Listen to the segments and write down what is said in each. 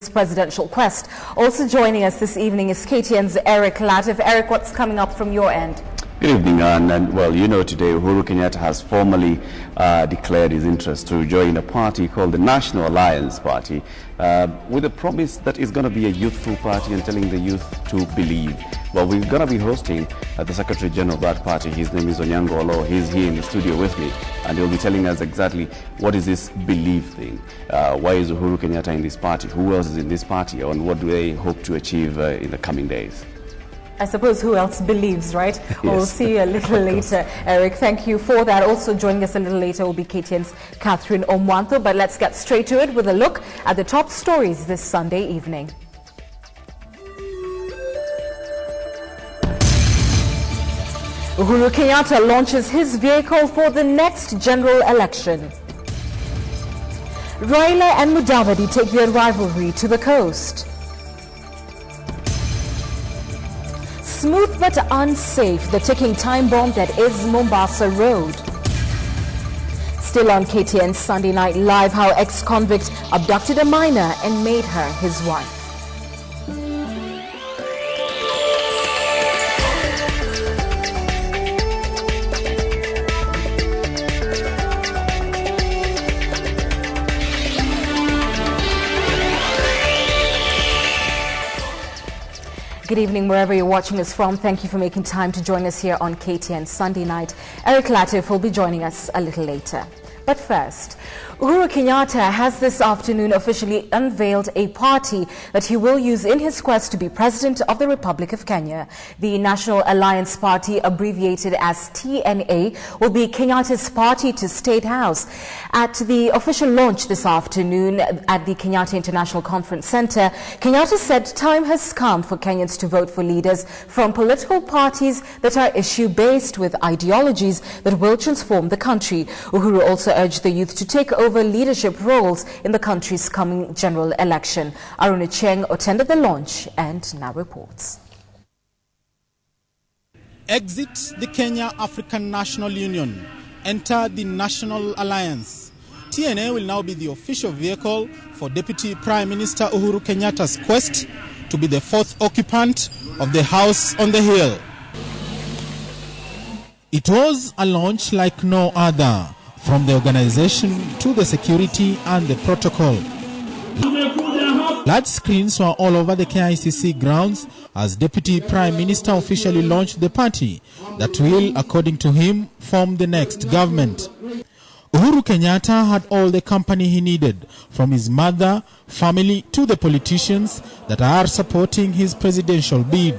presidential quest. Also joining us this evening is KTN's Eric Latif. Eric, what's coming up from your end? Good evening, Anne. And well, you know, today Uhuru Kenyatta has formally declared his interest to join a party called the National Alliance Party, with a promise that it's going to be a youthful party and telling the youth to believe. Well, we're going to be hosting the Secretary General of that party. His name is Onyango Olo. He's here in the studio with me, and he'll be telling us exactly what is this belief thing. Why is Uhuru Kenyatta in this party? Who else is in this party? And what do they hope to achieve in the coming days? I suppose who else believes, right? Yes. We'll see you a little later. Eric, thank you for that. Also joining us a little later will be KTN's Catherine Omwanto. But let's get straight to it with a look at the top stories this Sunday evening. Uhuru Kenyatta launches his vehicle for the next general election. Raila and Mudavadi take their rivalry to the coast. Smooth but unsafe, the ticking time bomb that is Mombasa Road. Still on KTN Sunday Night Live, how ex-convict abducted a minor and made her his wife. Good evening, wherever you're watching us from. Thank you for making time to join us here on KTN Sunday Night. Eric Latif will be joining us a little later. But first, Uhuru Kenyatta has this afternoon officially unveiled a party that he will use in his quest to be President of the Republic of Kenya. The National Alliance Party, abbreviated as TNA, will be Kenyatta's party to State House. At the official launch this afternoon at the Kenyatta International Conference Center, Kenyatta said time has come for Kenyans to vote for leaders from political parties that are issue-based with ideologies that will transform the country. Uhuru also urged the youth to take over leadership roles in the country's coming general election. Aruna Cheng attended the launch and now reports. Exit the Kenya African National Union. Enter the National Alliance. TNA will now be the official vehicle for Deputy Prime Minister Uhuru Kenyatta's quest to be the fourth occupant of the House on the Hill. It was a launch like no other, from the organization to the security and the protocol. Large screens were all over the KICC grounds as Deputy Prime Minister officially launched the party that will, according to him, form the next government. Uhuru Kenyatta had all the company he needed, from his mother, family to the politicians that are supporting his presidential bid.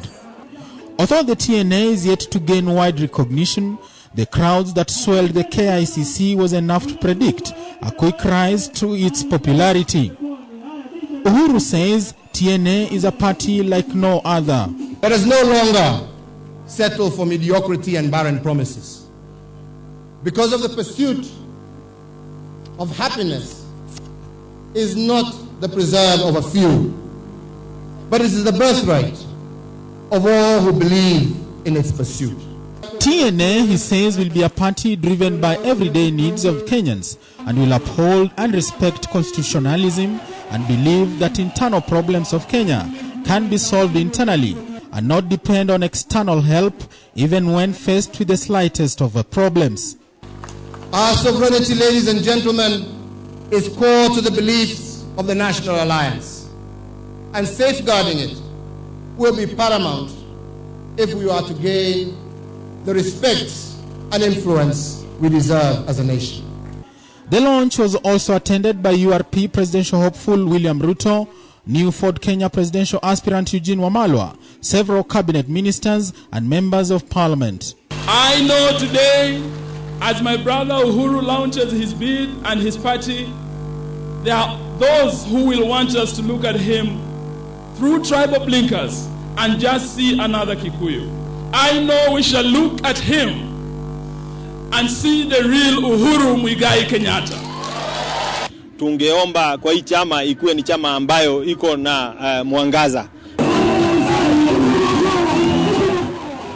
Although the TNA is yet to gain wide recognition, the crowds that swelled the KICC was enough to predict a quick rise to its popularity. Uhuru says TNA is a party like no other. Let us no longer settle for mediocrity and barren promises. Because of the pursuit of happiness is not the preserve of a few, but it is the birthright of all who believe in its pursuit. TNA, he says, will be a party driven by everyday needs of Kenyans and will uphold and respect constitutionalism and believe that internal problems of Kenya can be solved internally and not depend on external help even when faced with the slightest of problems. Our sovereignty, ladies and gentlemen, is core to the beliefs of the National Alliance, and safeguarding it will be paramount if we are to gain the respect and influence we deserve as a nation. The launch was also attended by URP presidential hopeful William Ruto, New Ford Kenya presidential aspirant Eugene Wamalwa, several cabinet ministers and members of parliament. I know today, as my brother Uhuru launches his bid and his party, there are those who will want us to look at him through tribal blinkers and just see another Kikuyu. I know we shall look at him and see the real Uhuru Muigai Kenyatta. Tungeomba kwa hii chama ikuwe ni chama ambayo iko na mwangaza.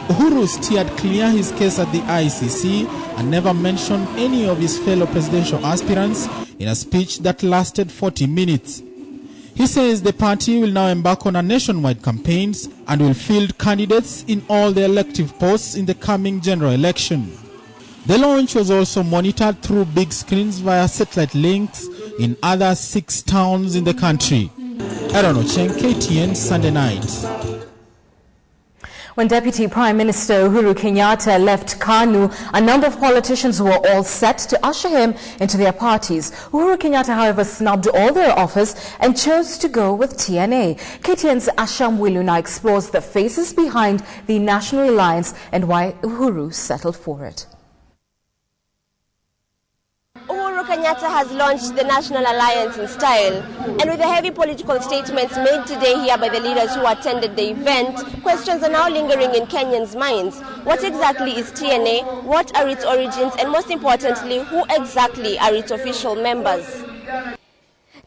Uhuru steered clear his case at the ICC and never mentioned any of his fellow presidential aspirants in a speech that lasted 40 minutes. He says the party will now embark on a nationwide campaigns and will field candidates in all the elective posts in the coming general election. The launch was also monitored through big screens via satellite links in other 6 towns in the country. Aaron Ocheng, KTN, Sunday night. When Deputy Prime Minister Uhuru Kenyatta left KANU, a number of politicians were all set to usher him into their parties. Uhuru Kenyatta, however, snubbed all their offers and chose to go with TNA. KTN's Asham Wilu now explores the faces behind the National Alliance and why Uhuru settled for it. Uhuru Kenyatta has launched the National Alliance in style, and with the heavy political statements made today here by the leaders who attended the event, questions are now lingering in Kenyans' minds. What exactly is TNA? What are its origins? And most importantly, who exactly are its official members?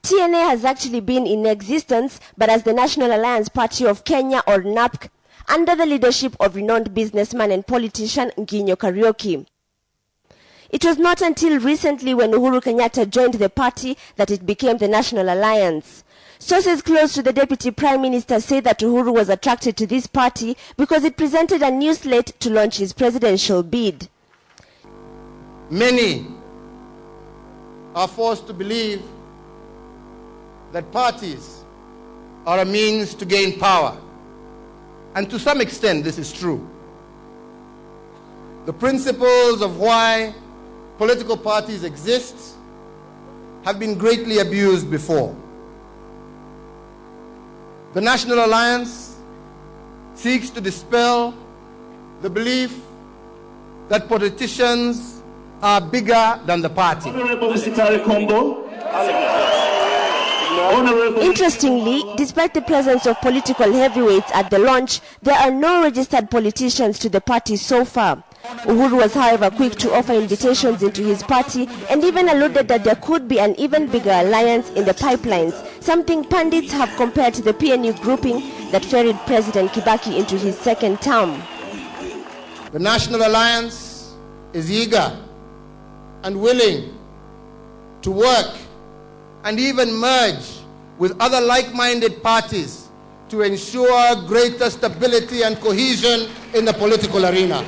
TNA has actually been in existence, but as the National Alliance Party of Kenya, or NAPK, under the leadership of renowned businessman and politician Nginyo Kariuki. It was not until recently when Uhuru Kenyatta joined the party that it became the National Alliance. Sources close to the Deputy Prime Minister say that Uhuru was attracted to this party because it presented a new slate to launch his presidential bid. Many are forced to believe that parties are a means to gain power. And to some extent, this is true. The principles of why political parties exist have been greatly abused before. The National Alliance seeks to dispel the belief that politicians are bigger than the party. Interestingly, despite the presence of political heavyweights at the launch, there are no registered politicians to the party so far. Uhuru was, however, quick to offer invitations into his party and even alluded that there could be an even bigger alliance in the pipelines, something pundits have compared to the PNU grouping that ferried President Kibaki into his second term. The National Alliance is eager and willing to work and even merge with other like-minded parties to ensure greater stability and cohesion in the political arena.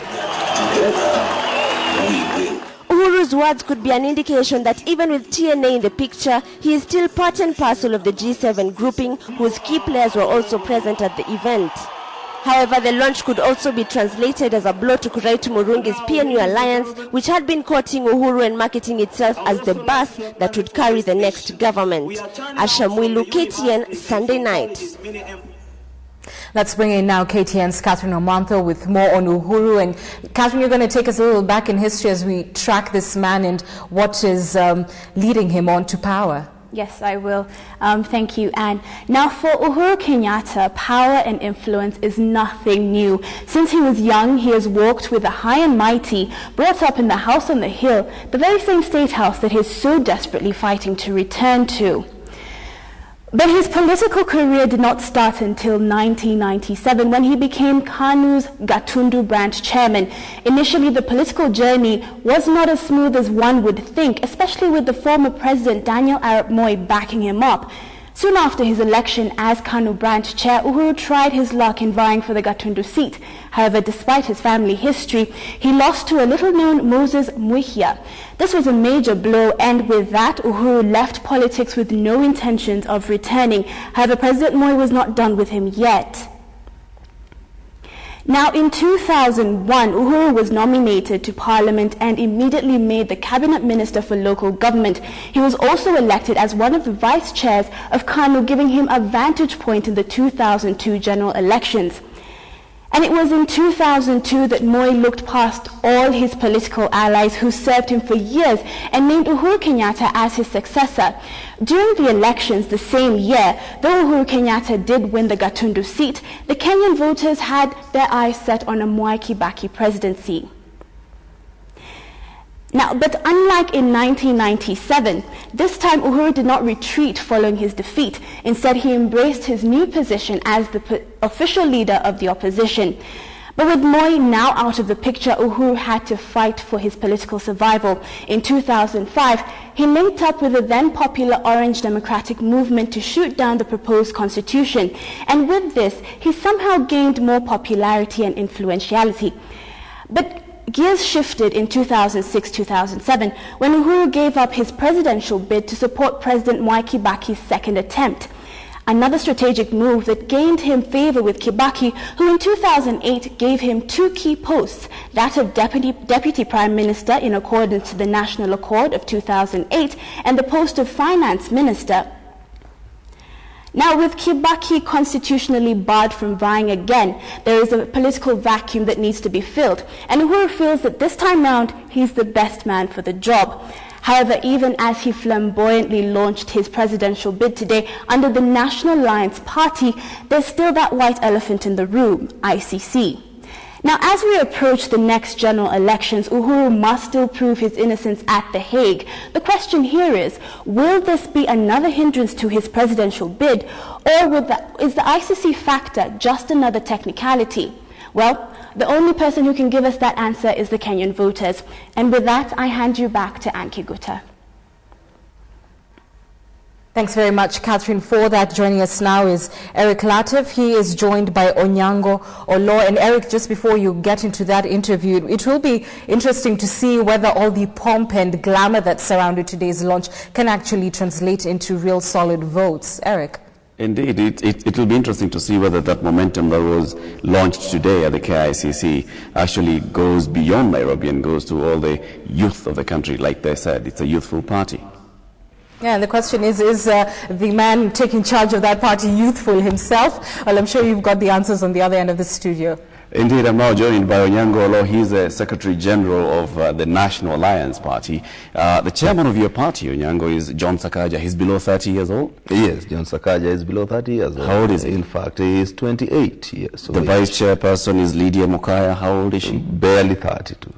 Uhuru's words could be an indication that even with TNA in the picture, he is still part and parcel of the G7 grouping, whose key players were also present at the event. However, the launch could also be translated as a blow to Kuraitu Murungi's PNU alliance, which had been courting Uhuru and marketing itself as the bus that would carry the next government. Ashamwilu, KTN, Sunday night. Let's bring in now KTN's Catherine Omanto with more on Uhuru. And Catherine, you're going to take us a little back in history as we track this man and what is leading him on to power. Yes, I will. Thank you, Anne. Now, for Uhuru Kenyatta, power and influence is nothing new. Since he was young, he has walked with the high and mighty, brought up in the house on the hill, the very same state house that he is so desperately fighting to return to. But his political career did not start until 1997 when he became KANU's Gatundu branch chairman. Initially, the political journey was not as smooth as one would think, especially with the former president Daniel Arap Moi backing him up. Soon after his election as KANU branch chair, Uhuru tried his luck in vying for the Gatundu seat. However, despite his family history, he lost to a little-known Moses Muhia. This was a major blow, and with that, Uhuru left politics with no intentions of returning. However, President Moi was not done with him yet. Now, in 2001, Uhuru was nominated to Parliament and immediately made the Cabinet Minister for Local Government. He was also elected as one of the vice chairs of KANU, giving him a vantage point in the 2002 general elections. And it was in 2002 that Moi looked past all his political allies who served him for years and named Uhuru Kenyatta as his successor. During the elections the same year, though Uhuru Kenyatta did win the Gatundu seat, the Kenyan voters had their eyes set on a Mwai Kibaki presidency. Now, but unlike in 1997, this time Uhuru did not retreat following his defeat. Instead, he embraced his new position as the official leader of the opposition. But with Moi now out of the picture, Uhuru had to fight for his political survival. In 2005, he linked up with the then popular Orange Democratic Movement to shoot down the proposed constitution. And with this, he somehow gained more popularity and influentiality. But gears shifted in 2006-2007 when Uhuru gave up his presidential bid to support President Mwai Kibaki's second attempt. Another strategic move that gained him favor with Kibaki, who in 2008 gave him two key posts, that of Deputy Prime Minister in accordance to the National Accord of 2008 and the post of Finance Minister. Now, with Kibaki constitutionally barred from vying again, there is a political vacuum that needs to be filled, and Uhuru feels that this time round he's the best man for the job. However, even as he flamboyantly launched his presidential bid today under the National Alliance Party, there's still that white elephant in the room, ICC. Now, as we approach the next general elections, Uhuru must still prove his innocence at The Hague. The question here is, will this be another hindrance to his presidential bid, or is the ICC factor just another technicality? Well, the only person who can give us that answer is the Kenyan voters. And with that, I hand you back to Anki Gutta. Thanks very much, Catherine, for that. Joining us now is Eric Latif. He is joined by Onyango Olo. And Eric, just before you get into that interview, it will be interesting to see whether all the pomp and glamour that surrounded today's launch can actually translate into real solid votes. Eric? Indeed, it will be interesting to see whether that momentum that was launched today at the KICC actually goes beyond Nairobi and goes to all the youth of the country. Like they said, it's a youthful party. Yeah, and the question is the man taking charge of that party youthful himself? Well, I'm sure you've got the answers on the other end of the studio. Indeed, I'm now joined by Onyango Olo. He's the Secretary General of the National Alliance Party. The chairman of your party, Onyango, is John Sakaja. He's below 30 years old? Yes, John Sakaja is below 30 years old. How old is he? In fact, he is 28 years old. The vice chairperson is Lydia Mukaya. How old is she? Barely 32.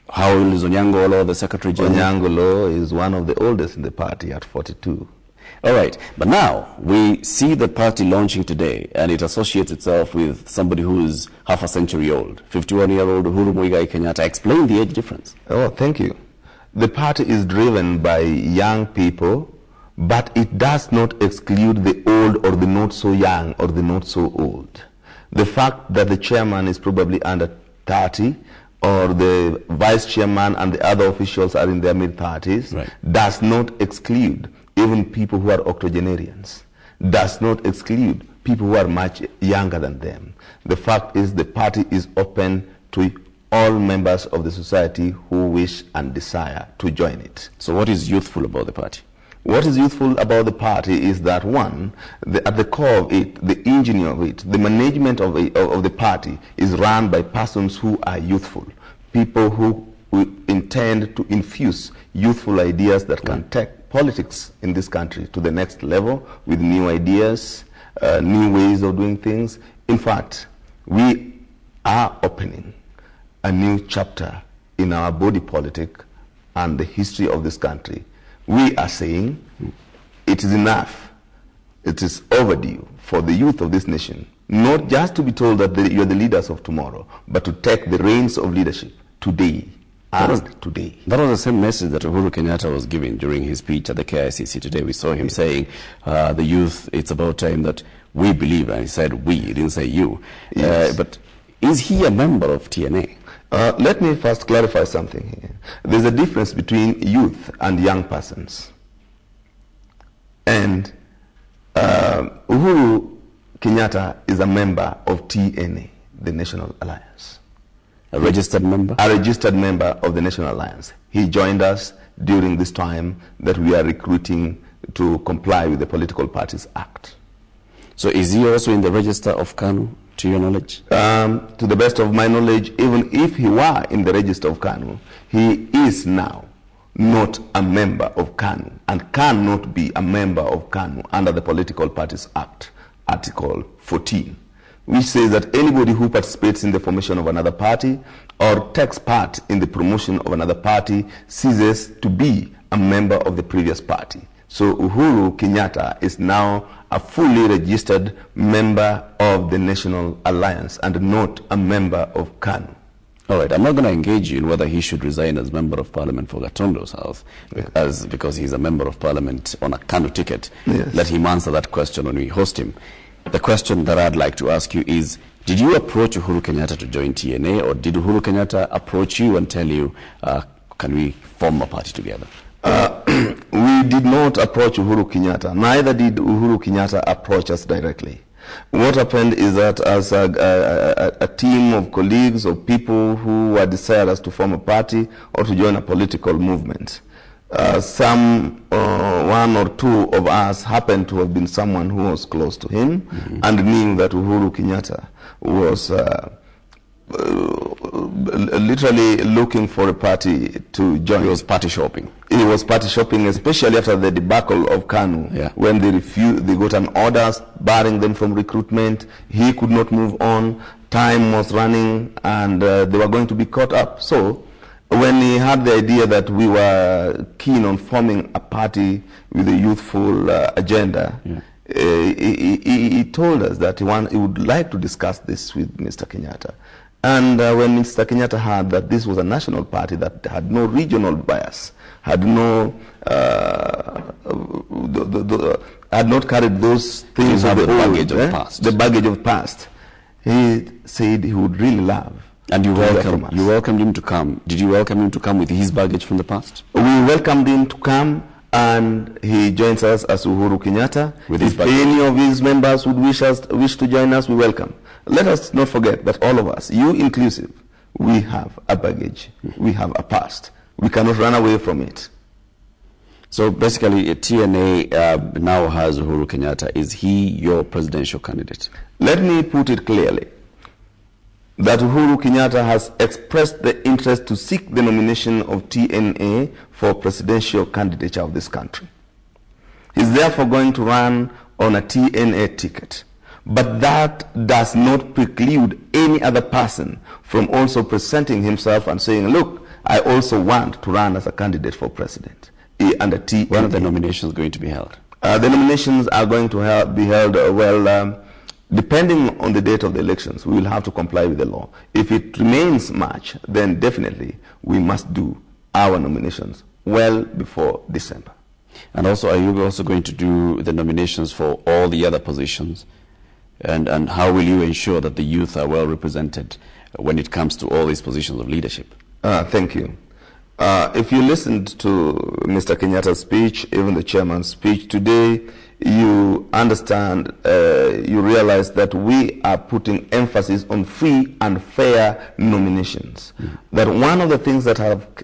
How old is Onyango Olo, the Secretary General? Onyango Olo is one of the oldest in the party at 42. All right, but now we see the party launching today, and it associates itself with somebody who is half a century old, 51-year-old Uhuru Muigai Kenyatta. Explain the age difference. Oh, thank you. The party is driven by young people, but it does not exclude the old or the not so young or the not so old. The fact that the chairman is probably under 30 or the vice chairman and the other officials are in their mid-30s does not exclude even people who are octogenarians, does not exclude people who are much younger than them. The fact is the party is open to all members of the society who wish and desire to join it. So what is youthful about the party? What is youthful about the party is that, one, at the core of it, the engine of it, the management of the party is run by persons who are youthful, people who intend to infuse youthful ideas that can take politics in this country to the next level with new ideas, new ways of doing things. In fact, we are opening a new chapter in our body politic and the history of this country. We are saying it is enough, it is overdue for the youth of this nation, not just to be told that you are the leaders of tomorrow, but to take the reins of leadership today. That was the same message that Uhuru Kenyatta was giving during his speech at the KICC today. We saw him saying, the youth, it's about time that we believe, and he said we, he didn't say you. Yes. But is he a member of TNA? Let me first clarify something here. There's a difference between youth and young persons. And Uhuru Kenyatta is a member of TNA, the National Alliance. A registered member? A registered member of the National Alliance. He joined us during this time that we are recruiting to comply with the Political Parties Act. So is he also in the register of KANU, to your knowledge? To the best of my knowledge, even if he were in the register of KANU, he is now not a member of KANU and cannot be a member of KANU under the Political Parties Act, Article 14. Which says that anybody who participates in the formation of another party or takes part in the promotion of another party ceases to be a member of the previous party. So Uhuru Kenyatta is now a fully registered member of the National Alliance and not a member of KANU. All right, I'm not going to engage you in whether he should resign as Member of Parliament for Gatondo South, because he's a Member of Parliament on a KANU ticket. Yes. Let him answer that question when we host him. The question that I'd like to ask you is, did you approach Uhuru Kenyatta to join TNA, or did Uhuru Kenyatta approach you and tell you, can we form a party together? We did not approach Uhuru Kenyatta. Neither did Uhuru Kenyatta approach us directly. What happened is that as a team of colleagues or people who were desirous to form a party or to join a political movement, one or two of us happened to have been someone who was close to him and knew that Uhuru Kenyatta was literally looking for a party to join. He was party shopping. He was party shopping, especially after the debacle of KANU, when they got an order barring them from recruitment. He could not move on. Time was running, and they were going to be caught up. So when he had the idea that we were keen on forming a party with a youthful agenda, he told us that he would like to discuss this with Mr. Kenyatta. And when Mr. Kenyatta heard that this was a national party that had no regional bias, had no had not carried those things of the baggage of past. The baggage of past. He said he would really love. And you welcomed him to come. Did you welcome him to come with his baggage from the past? We welcomed him to come, and he joins us as Uhuru Kenyatta. If any of his members would wish to join us, we welcome. Let us not forget that all of us, you inclusive, we have a baggage. We have a past. We cannot run away from it. So basically, TNA now has Uhuru Kenyatta. Is he your presidential candidate? Let me put it clearly that Uhuru Kenyatta has expressed the interest to seek the nomination of TNA for presidential candidature of this country. He's therefore going to run on a TNA ticket. But that does not preclude any other person from also presenting himself and saying, look, I also want to run as a candidate for president under TNA. When are the nominations going to be held? The nominations are going to be held, depending on the date of the elections. We will have to comply with the law. If it remains March, then definitely we must do our nominations well before December. And also, are you also going to do the nominations for all the other positions? And how will you ensure that the youth are well represented when it comes to all these positions of leadership? Thank you. If you listened to Mr. Kenyatta's speech, even the chairman's speech today, you understand, you realize that we are putting emphasis on free and fair nominations. That one of the things that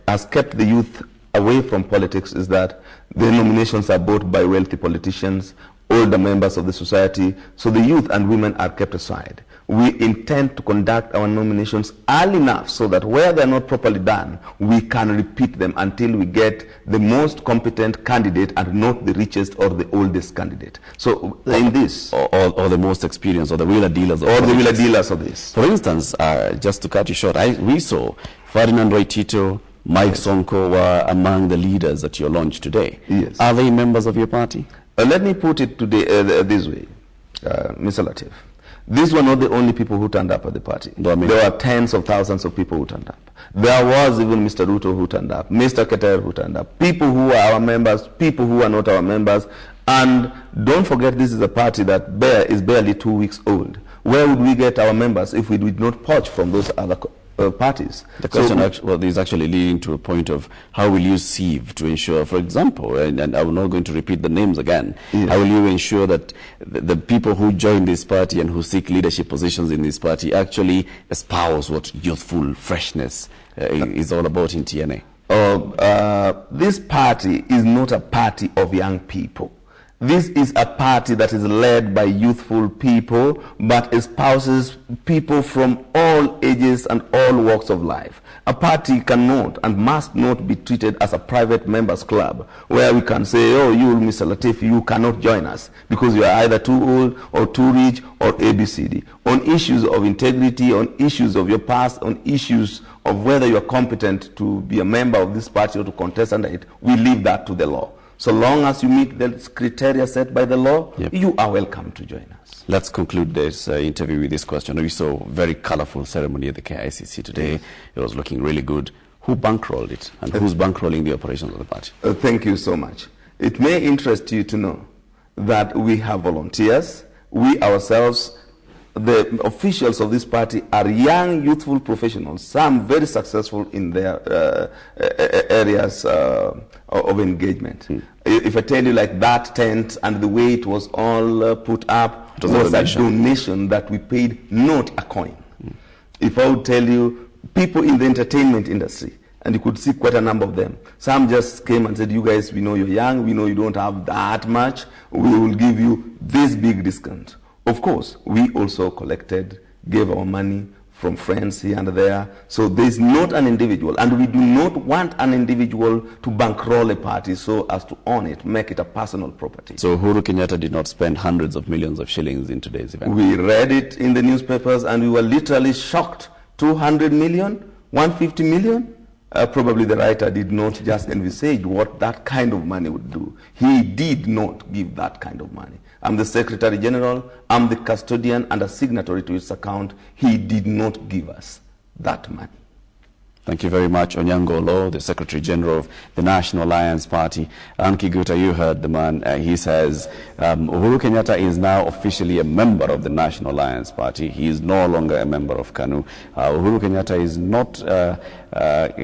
has kept the youth away from politics is that the nominations are bought by wealthy politicians, older members of the society, so the youth and women are kept aside. We intend to conduct our nominations early enough so that where they're not properly done, we can repeat them until we get the most competent candidate and not the richest or the oldest candidate. So in this... Or the most experienced, or the wheeler dealers. Or the wheeler dealers of this. For instance, just to cut you short, we saw Ferdinand Waitito, Mike Sonko were among the leaders at your launch today. Yes. Are they members of your party? Let me put it today this way, Mr. Latif. These were not the only people who turned up at the party. There were tens of thousands of people who turned up. There was even Mr. Ruto who turned up, Mr. Keter who turned up, people who are our members, people who are not our members. And don't forget, this is a party that is barely 2 weeks old. Where would we get our members if we did not poach from those other parties? The question is actually leading to a point of how will you sieve to ensure, for example, and I'm not going to repeat the names again, how will you ensure that the people who join this party and who seek leadership positions in this party actually espouse what youthful freshness is all about in TNA? This party is not a party of young people. This is a party that is led by youthful people, but espouses people from all ages and all walks of life. A party cannot and must not be treated as a private members club where we can say, oh, you, Mr. Latif, you cannot join us because you are either too old or too rich or ABCD. On issues of integrity, on issues of your past, on issues of whether you are competent to be a member of this party or to contest under it, we leave that to the law. So long as you meet the criteria set by the law, you are welcome to join us. Let's conclude this interview with this question. We saw a very colorful ceremony at the KICC today. It was looking really good. Who bankrolled it, and who's bankrolling the operations of the party? Thank you so much. It may interest you to know that we have volunteers. We ourselves, the officials of this party, are young, youthful professionals, some very successful in their areas of engagement. If I tell you like that tent and the way it was all put up, it was a donation that we paid not a coin. If I would tell you, people in the entertainment industry, and you could see quite a number of them. Some just came and said, you guys, we know you're young, we know you don't have that much, we will give you this big discount. Of course, we also collected, gave our money from friends here and there. So there's not an individual, and we do not want an individual to bankroll a party so as to own it, make it a personal property. So Uhuru Kenyatta did not spend hundreds of millions of shillings in today's event? We read it in the newspapers and we were literally shocked. 200 million, 150 million? Probably the writer did not just envisage what that kind of money would do. He did not give that kind of money. I'm the Secretary General, I'm the custodian and a signatory to his account. He did not give us that money. Thank you very much, Onyango Law, the Secretary General of the National Alliance Party. Kiguta, you heard the man. He says Uhuru Kenyatta is now officially a member of the National Alliance Party. He is no longer a member of KANU. Uhuru Kenyatta is not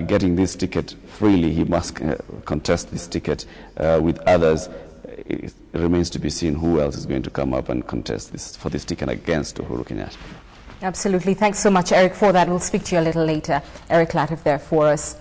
getting this ticket freely. He must contest this ticket with others. It remains to be seen who else is going to come up and contest this ticket against Uhuru Kenyatta. Absolutely. Thanks so much, Eric, for that. We'll speak to you a little later. Eric Latif there for us.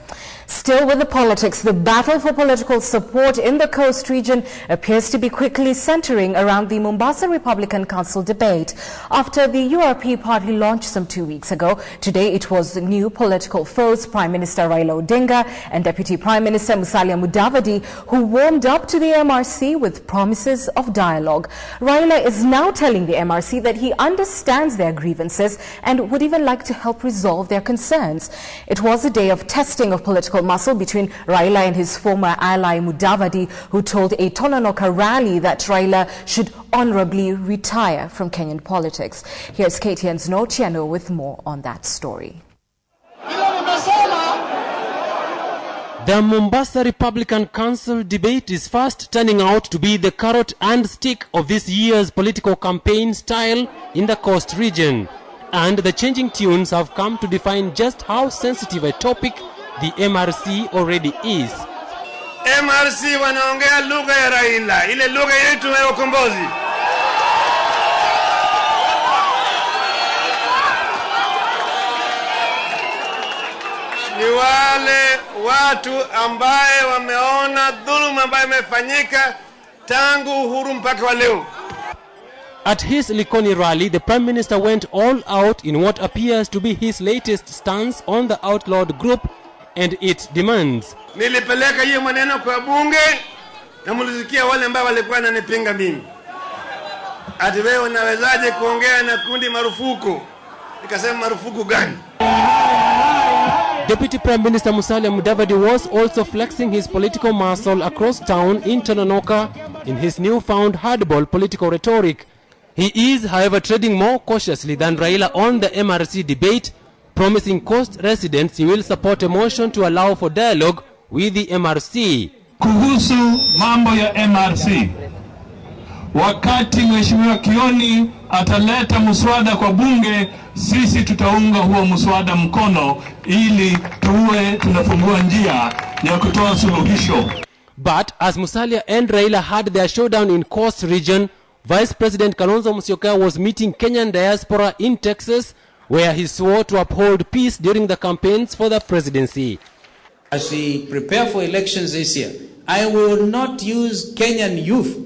Still with the politics, the battle for political support in the coast region appears to be quickly centering around the Mombasa Republican Council debate. After the URP party launched some 2 weeks ago, today it was the new political foes, Prime Minister Raila Odinga and Deputy Prime Minister Musalia Mudavadi, who warmed up to the MRC with promises of dialogue. Raila is now telling the MRC that he understands their grievances and would even like to help resolve their concerns. It was a day of testing of political muscle between Raila and his former ally Mudavadi, who told a Tononoka rally that Raila should honorably retire from Kenyan politics. Here's KTN's Notiano with more on that story. The Mombasa Republican Council debate is fast turning out to be the carrot and stick of this year's political campaign style in the coast region. And the changing tunes have come to define just how sensitive a topic the MRC already is. MRC wanaongea lugha ya Raila, ile lugha yetu ya ukombozi. Ni wale watu ambaye wameona dhuluma ambayo imefanyika tangu uhuru mpaka wa leo. At his Likoni rally, the Prime Minister went all out in what appears to be his latest stance on the outlawed group and its demands. Nilipeleka hiyo maneno kwa bunge na mulisikia wale ambao walikuwa wananipinga mimi. Ati wewe unawezaje kuongea na kundi marufuku? Nikasema marufuku gani? Deputy Prime Minister Musalia Mudavadi was also flexing his political muscle across town in Tononoka in his newfound hardball political rhetoric. He is, however, treading more cautiously than Raila on the MRC debate, promising coast residents he will support a motion to allow for dialogue with the MRC. Kuhusu mambo ya MRC, wakati Mheshimiwa Kioni ataleta muswada kwa bunge, sisi tutaunga huo muswada mkono ili tuwe tunafungua njia ya kutoa suluhisho. But as Musalia and Raila had their showdown in Coast Region, Vice President Kalonzo Musyoka was meeting Kenyan diaspora in Texas, where he swore to uphold peace during the campaigns for the presidency. As we prepare for elections this year, I will not use Kenyan youth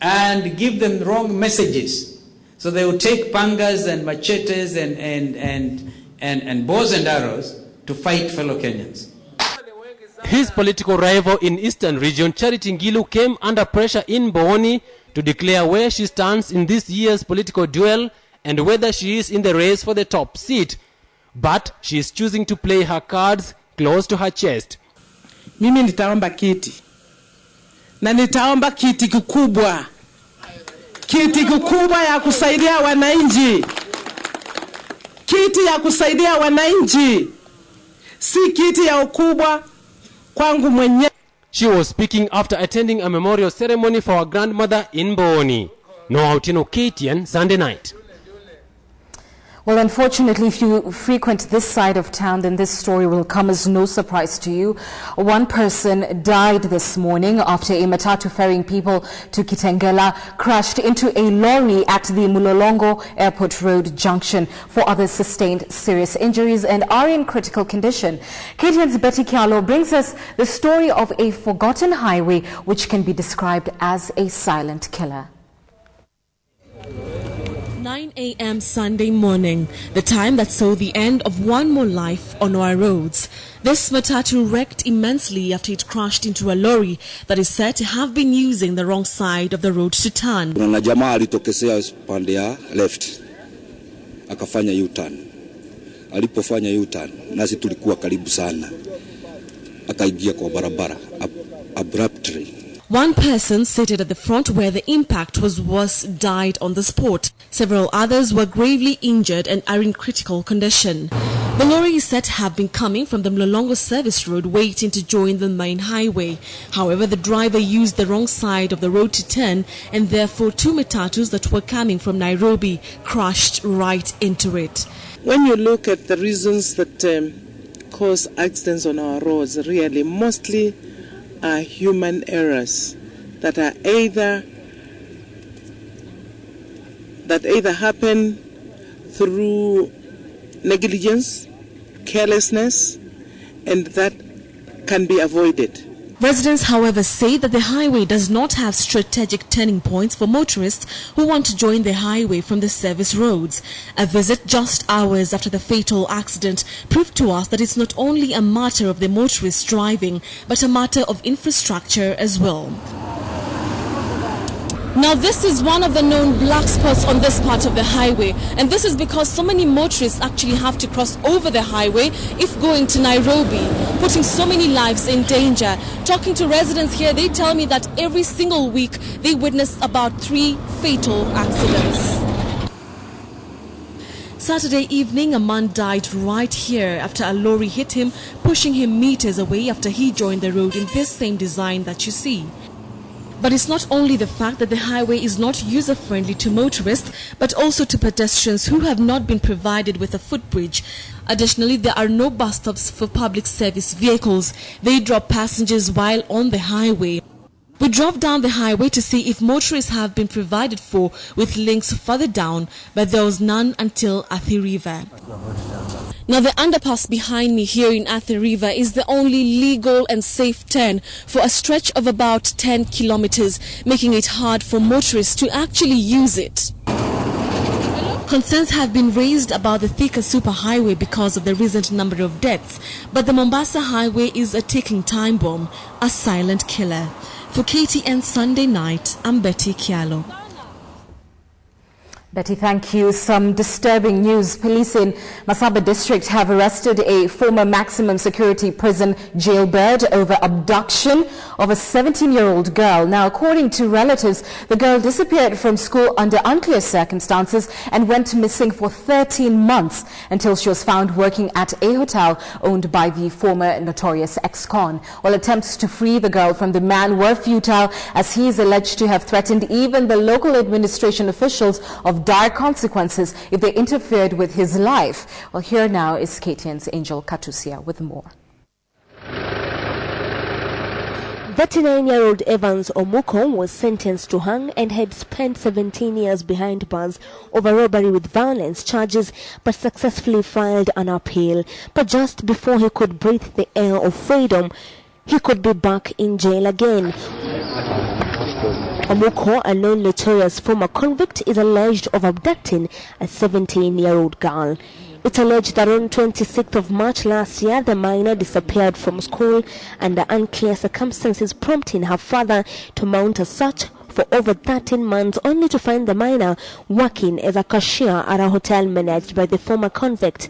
and give them wrong messages. So they will take pangas and machetes and bows and arrows to fight fellow Kenyans. His political rival in Eastern Region, Charity Ngilu, came under pressure in Booni to declare where she stands in this year's political duel and whether she is in the race for the top seat. But she is choosing to play her cards close to her chest. Mimi nitaomba kiti na nitaomba kiti kikubwa ya kusaidia wananchi, kiti ya kusaidia wananchi, si kiti ya ukubwa kwangu mwenyewe. She was speaking after attending a memorial ceremony for her grandmother in Boni. Noah Otieno, KTN, Sunday night. Well, unfortunately, if you frequent this side of town, then this story will come as no surprise to you. One person died this morning after a matatu ferrying people to Kitengela crashed into a lorry at the Mulolongo Airport Road junction. 4 others sustained serious injuries and are in critical condition. KTN's Betty Kialo brings us the story of a forgotten highway which can be described as a silent killer. 9 a.m. Sunday morning, the time that saw the end of one more life on our roads. This matatu wrecked immensely after it crashed into a lorry that is said to have been using the wrong side of the road to turn. Kuna jamaa alitokesea pande ya left, akafanya U-turn. Alipofanya U-turn, nasi tulikuwa karibu sana, akaingia kwa barabara abruptly. One person seated at the front where the impact was worse died on the spot. Several others were gravely injured and are in critical condition. The lorry is said to have been coming from the Mlolongo service road waiting to join the main highway. However, the driver used the wrong side of the road to turn, and therefore 2 matatus that were coming from Nairobi crashed right into it. When you look at the reasons that cause accidents on our roads, really mostly are human errors that either happen through negligence, carelessness, and that can be avoided. Residents, however, say that the highway does not have strategic turning points for motorists who want to join the highway from the service roads. A visit just hours after the fatal accident proved to us that it's not only a matter of the motorists driving, but a matter of infrastructure as well. Now, this is one of the known black spots on this part of the highway, and this is because so many motorists actually have to cross over the highway if going to Nairobi, putting so many lives in danger. Talking to residents here, they tell me that every single week they witness about 3 fatal accidents. Saturday evening, a man died right here after a lorry hit him, pushing him meters away after he joined the road in this same design that you see. But it's not only the fact that the highway is not user-friendly to motorists, but also to pedestrians who have not been provided with a footbridge. Additionally, there are no bus stops for public service vehicles. They drop passengers while on the highway. We drove down the highway to see if motorists have been provided for with links further down, but there was none until Athi River. Now, the underpass behind me here in Athi River is the only legal and safe turn for a stretch of about 10 kilometers, making it hard for motorists to actually use it. Concerns have been raised about the Thika superhighway because of the recent number of deaths, but the Mombasa highway is a ticking time bomb, a silent killer. For KTN Sunday Night, I'm Betty Kialo. Betty, thank you. Some disturbing news. Police in Masaba district have arrested a former maximum security prison jailbird over abduction of a 17-year-old girl. Now, according to relatives, the girl disappeared from school under unclear circumstances and went missing for 13 months until she was found working at a hotel owned by the former notorious ex-con. Well, attempts to free the girl from the man were futile, as he is alleged to have threatened even the local administration officials of dire consequences if they interfered with his life. Well, here now is KTN's Angel Katusia with more. 39-year-old Evans Omuko was sentenced to hang and had spent 17 years behind bars over robbery with violence charges, but successfully filed an appeal. But just before he could breathe the air of freedom, he could be back in jail again. Omuko, a known notorious former convict, is alleged of abducting a 17-year-old girl. It's alleged that on 26th of March last year, the minor disappeared from school under unclear circumstances, prompting her father to mount a search for over 13 months, only to find the minor working as a cashier at a hotel managed by the former convict.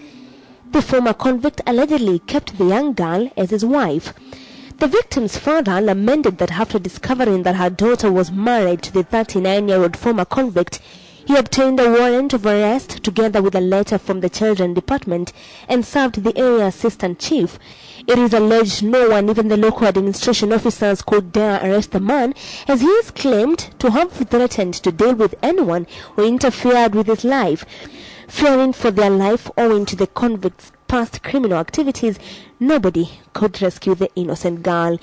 The former convict allegedly kept the young girl as his wife. The victim's father lamented that after discovering that her daughter was married to the 39-year-old former convict, he obtained a warrant of arrest together with a letter from the Children Department and served the area assistant chief. It is alleged no one, even the local administration officers, could dare arrest the man, as he is claimed to have threatened to deal with anyone who interfered with his life. Fearing for their life owing to the convict's past criminal activities, nobody could rescue the innocent girl.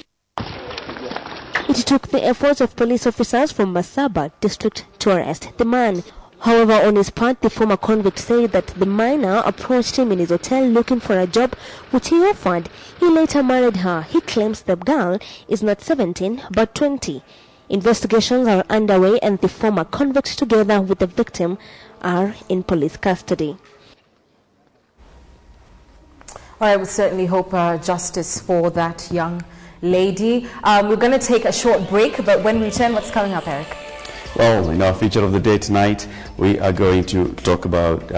It took the efforts of police officers from Masaba district to arrest the man. However, on his part, the former convict said that the minor approached him in his hotel looking for a job, which he offered. He later married her. He claims the girl is not 17 but 20. Investigations are underway and the former convict together with the victim are in police custody. Well, I would certainly hope justice for that young lady. We're going to take a short break, but when we return, what's coming up, Eric? Well, in our feature of the day tonight, we are going to talk about,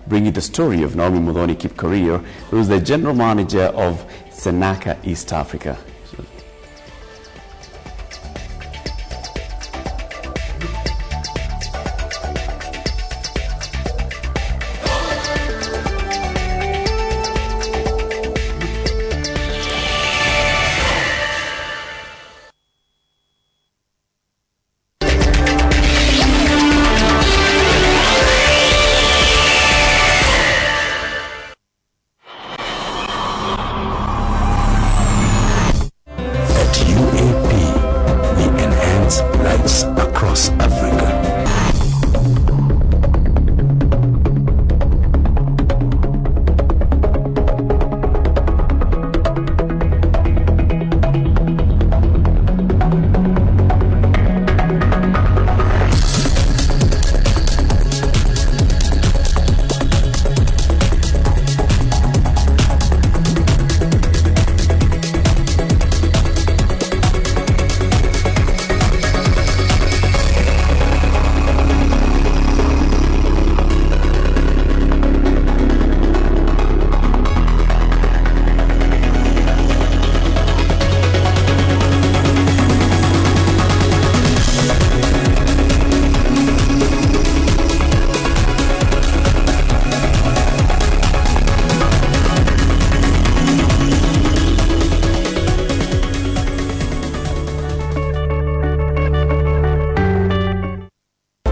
bring you the story of Naomi Muthoni Kipkorir, who is the general manager of Senaka East Africa.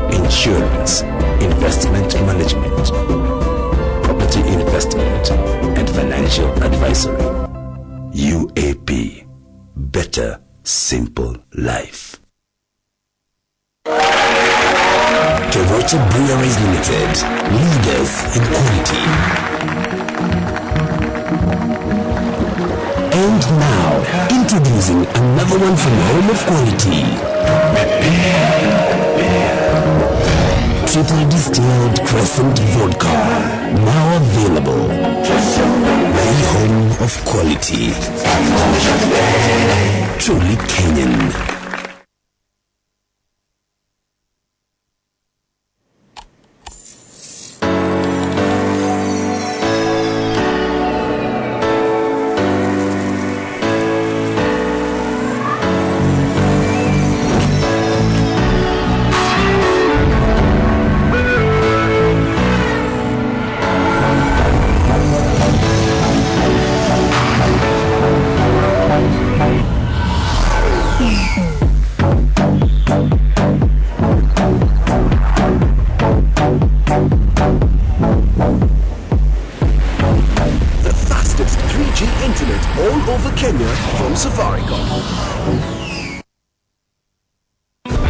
Insurance, investment management, property investment, and financial advisory. UAP, better, simple life. Kerocha Breweries Limited, leaders in quality. And now, introducing another one from Home of Quality. Triple distilled Crescent Vodka, now available. The home of quality. Truly Kenyan.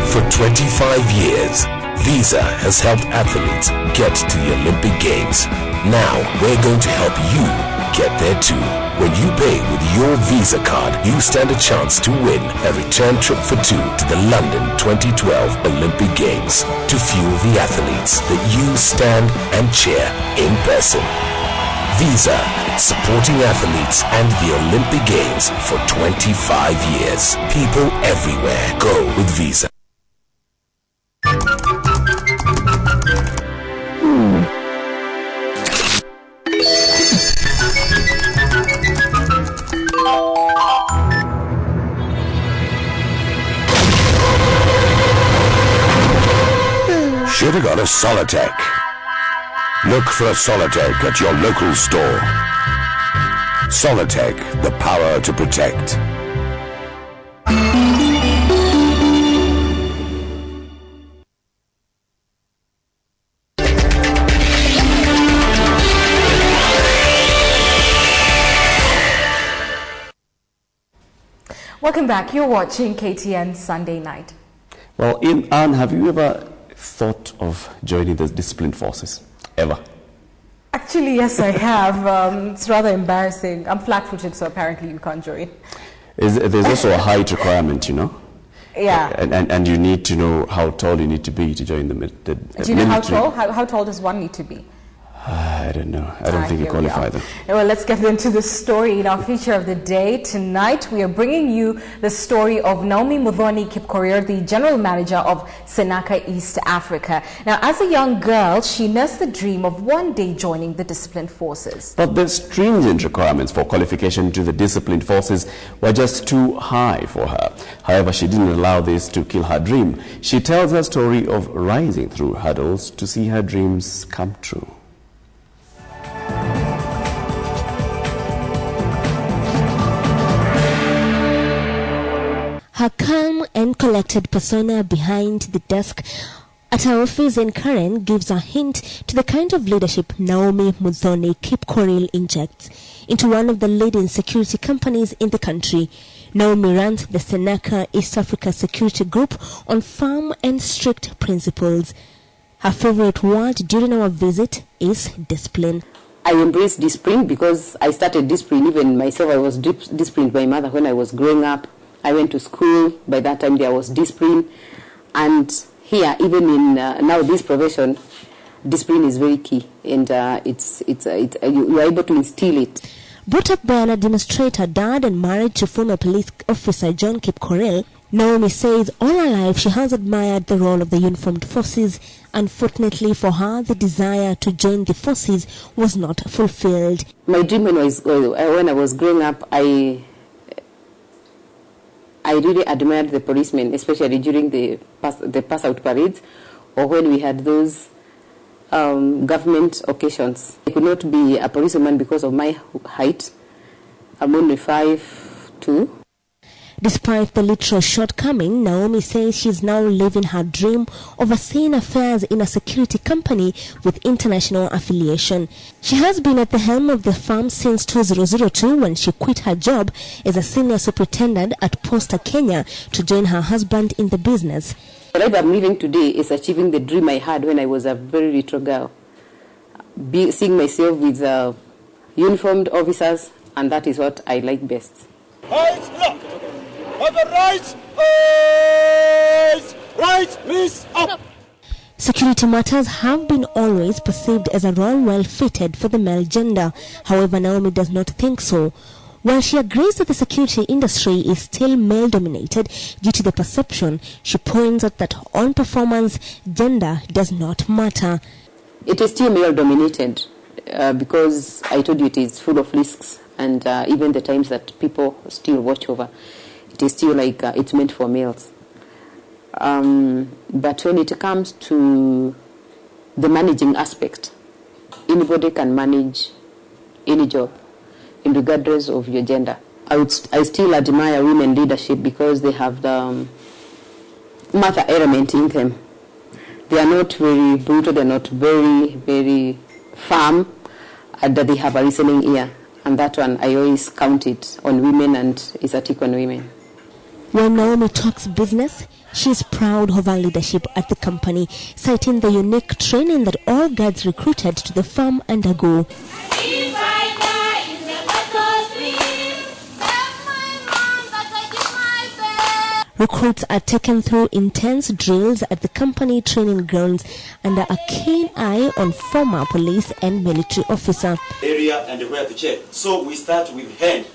For 25 years, Visa has helped athletes get to the Olympic Games. Now, we're going to help you get there too. When you pay with your Visa card, you stand a chance to win a return trip for two to the London 2012 Olympic Games to fuel the athletes that you stand and cheer in person. Visa, supporting athletes and the Olympic Games for 25 years. People everywhere go with Visa. should have got a Solitech. Look for a Solitech at your local store. Solitech, the power to protect. Welcome back. You're watching KTN Sunday Night. Well, Anne, have you ever thought of joining the disciplined forces? Ever? Actually, yes, I have. It's rather embarrassing. I'm flat-footed, so apparently you can't join. There's also a height requirement, you know? Yeah. And you need to know how tall you need to be to join the military. Do you know how tall? How tall does one need to be? I don't know. I don't think you qualify though. Well, let's get into the story. In our feature of the day tonight, we are bringing you the story of Naomi Muthoni Kipkorir, the general manager of Senaka East Africa. Now, as a young girl, she nursed the dream of one day joining the disciplined forces. But the stringent requirements for qualification to the disciplined forces were just too high for her. However, she didn't allow this to kill her dream. She tells her story of rising through hurdles to see her dreams come true. Her calm and collected persona behind the desk at her office in Karen gives a hint to the kind of leadership Naomi Muthoni Kipkorir injects into one of the leading security companies in the country. Naomi runs the Senaka East Africa Security Group on firm and strict principles. Her favorite word during our visit is discipline. I embrace discipline because I started discipline. Even myself, I was disciplined by my mother when I was growing up. I went to school. By that time, there was discipline. And here, even in now this profession, discipline is very key. And you are able to instill it. Brought up by an administrator, dad, and married to former police officer John Kipkorir, Naomi says all her life she has admired the role of the uniformed forces. Unfortunately for her, the desire to join the forces was not fulfilled. My dream when I was growing up, I really admired the policemen, especially during the pass-out parades or when we had those government occasions. I could not be a policeman because of my height. I'm only 5'2". Despite the literal shortcoming, Naomi says she's now living her dream of overseeing affairs in a security company with international affiliation. She has been at the helm of the firm since 2002 when she quit her job as a senior superintendent at Posta Kenya to join her husband in the business. The life I'm living today is achieving the dream I had when I was a very little girl. Seeing myself with uniformed officers, and that is what I like best. On the right, please, up. Security matters have been always perceived as a role well fitted for the male gender. However, Naomi does not think so. While she agrees that the security industry is still male-dominated due to the perception, she points out that on performance, gender does not matter. It is still male-dominated because I told you it is full of risks, and even the times that people still watch over, it is still like it's meant for males. But when it comes to the managing aspect, anybody can manage any job, regardless of your gender. I still admire women leadership because they have the mother element in them. They are not very brutal, they are not very, very firm, and that they have a listening ear. And that one, I always count it on women, and is a tick on women. When Naomi talks business, she is proud of her leadership at the company, citing the unique training that all guards recruited to the firm undergo. Recruits are taken through intense drills at the company training grounds under a keen eye on former police and military officer. Area and where to check. So we start with hand.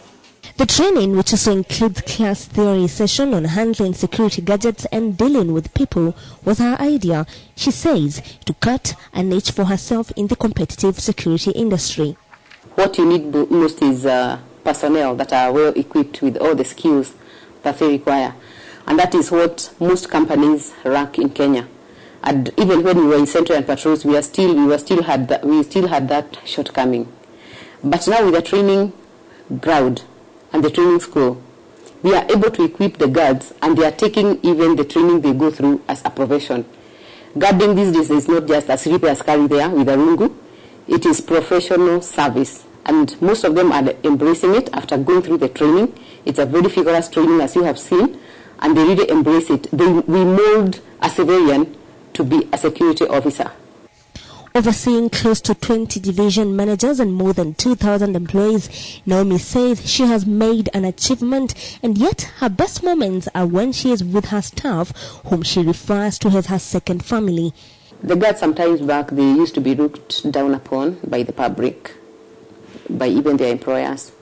The training, which also includes class theory session on handling security gadgets and dealing with people, was her idea, she says, to cut a niche for herself in the competitive security industry. What you need most is personnel that are well equipped with all the skills that they require. And that is what most companies lack in Kenya. And even when we were in Central and patrols, we still had that shortcoming. But now with the training ground and the training school, we are able to equip the guards, and they are taking even the training they go through as a profession. Guarding these days is not just a sleeper askari there with a rungu. It is professional service, and most of them are embracing it after going through the training. It's a very vigorous training, as you have seen, and they really embrace it. We mold a civilian to be a security officer. Overseeing close to 20 division managers and more than 2,000 employees, Naomi says she has made an achievement, and yet her best moments are when she is with her staff, whom she refers to as her second family. The guards sometimes back, they used to be looked down upon by the public, by even their employers.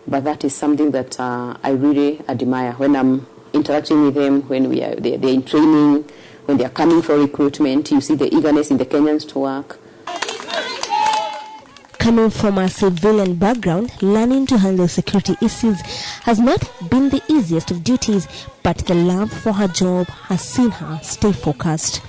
But that is something that I really admire when I'm interacting with them, when they're in training, when they're coming for recruitment. You see the eagerness in the Kenyans to work. Coming from a civilian background, learning to handle security issues has not been the easiest of duties, but the love for her job has seen her stay focused.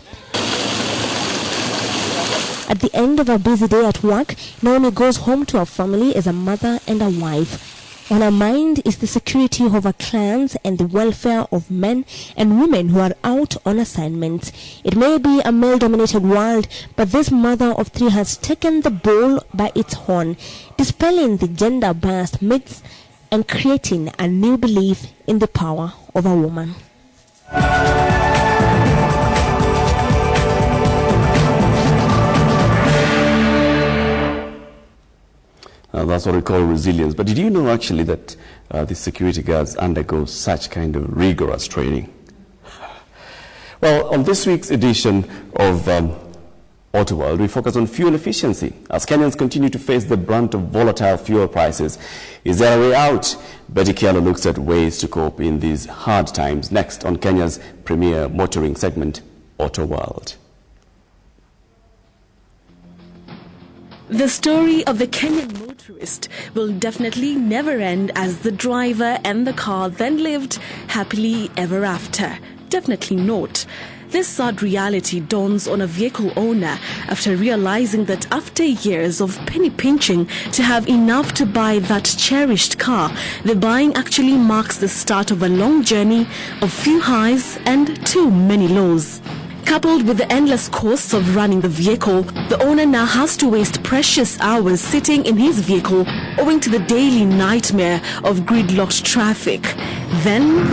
At the end of a busy day at work, Naomi goes home to her family as a mother and a wife. On her mind is the security of her clients and the welfare of men and women who are out on assignments. It may be a male-dominated world, but this mother of three has taken the bull by its horn, dispelling the gender-biased myths and creating a new belief in the power of a woman. That's what we call resilience. But did you know actually that the security guards undergo such kind of rigorous training? Well, on this week's edition of Auto World, we focus on fuel efficiency. As Kenyans continue to face the brunt of volatile fuel prices, is there a way out? Betty Kialo looks at ways to cope in these hard times. Next on Kenya's premier motoring segment, Auto World. The story of the Kenyan motorist will definitely never end, as the driver and the car then lived happily ever after. Definitely not. This sad reality dawns on a vehicle owner after realizing that after years of penny pinching to have enough to buy that cherished car, the buying actually marks the start of a long journey of few highs and too many lows. Coupled with the endless costs of running the vehicle, the owner now has to waste precious hours sitting in his vehicle owing to the daily nightmare of gridlocked traffic. Then